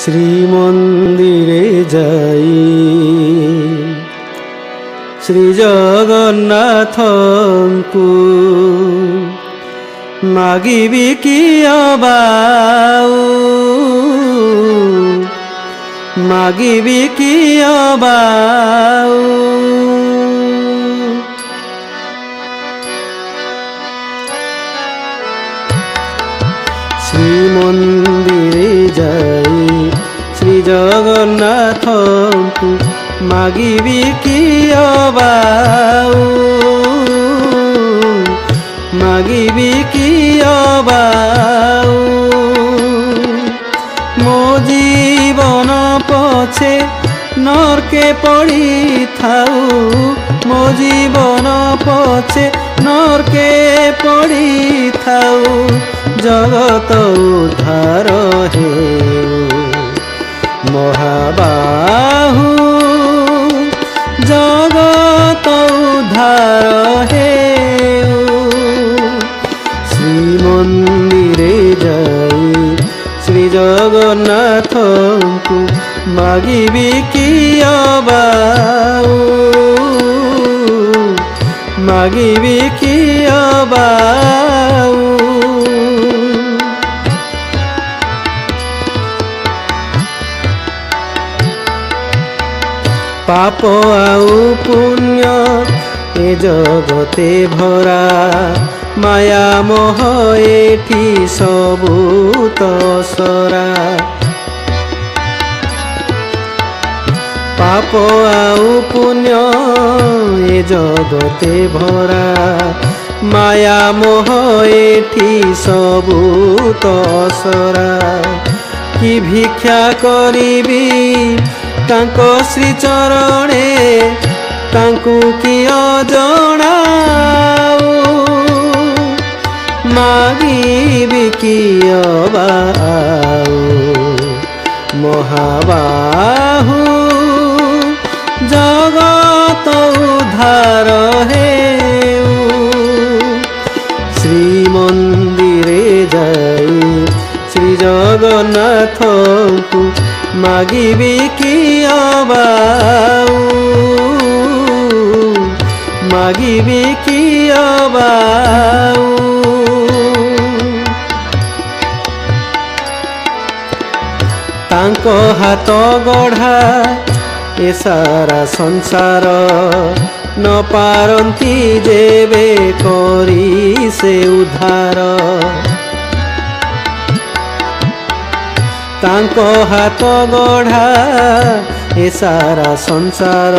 শ্রীমন্দিরে যাই শ্রী জগন্নাথଙ୍କୁ মাগিবি কি অবাউ মাগিবি কি অবাউ শ্রীমন্দিরে যাই শ্রী জগন্নাথଙ୍କୁ মাগিবি কি অবাউ মাগিবি কি অবাউ মো জীবন পছে নরকে পড়ি থাউ মো জীবন পছে নরকে পড়ি থাউ জগত উদ্ধার হেউ মহাবাহু জগত উদ্ধার হেউ শ্রীমন্দিরে যাই শ্রী জগন্নাথଙ୍କୁ মাগিবি কি অবাউ মাগিবি কি অবাউ পাপ আউ পুণ্য এ জগতে ভরা মায়া মোহ এটি সবু তসরা পাপ আউ পুণ্য এ জগতে ভরা মায়া মোহ এটি সবু তসরা কি ভিক্ষা করিবি তাଙ୍କ ଶ୍ରୀ ଚରଣେ ତାଙ୍କୁ କିଅ ଜଣାଉ ମାଗିବି କିଅ ବାଉ ମହାବାହୁ ଜଗତ ଉଦ୍ଧାର ହେଉ ଶ୍ରୀମନ୍ଦିରେ ଯାଇ ଶ୍ରୀ ଜଗନ୍ନାଥଙ୍କୁ মাগিবি কি অবাউ মাগিবি কি অবাউ তাଙ୍କ হাত গঢ়া এ সারা সংসার ন পারନ୍ତି যেবে করি সে উদ্ধার ତାଙ୍କ ହାତ ଗଢ଼ା ଏ ସାରା ସଂସାର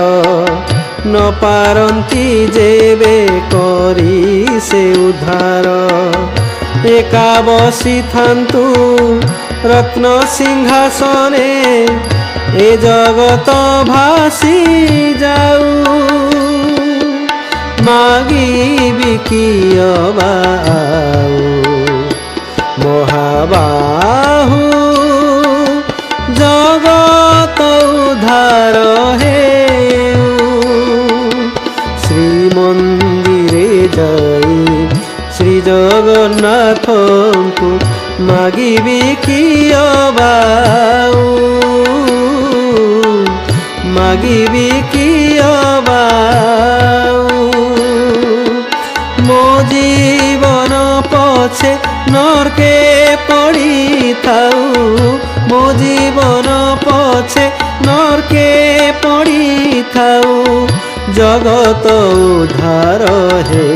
ନ ପାରନ୍ତି ଯେବେ କରି ସେ ଉଦ୍ଧାର ଏକା ବସିଥାନ୍ତୁ ରତ୍ନ ସିଂହାସନେ ଏ ଜଗତ ଭାସି ଯାଉ ମାଗିବି କି ଅବାଉ ମହାବାହୁ জগত উদ্ধার হেউ শ্রীমন্দিরে যাই শ্রী জগন্নাথଙ୍କୁ মাগিবি কি অবাউ মাগিবি কি অবাউ মো জীবন পছে নরকে পড়ি থাউ মো জীবন পছে নরকে পড়ি থাউ জগত উদ্ধার হে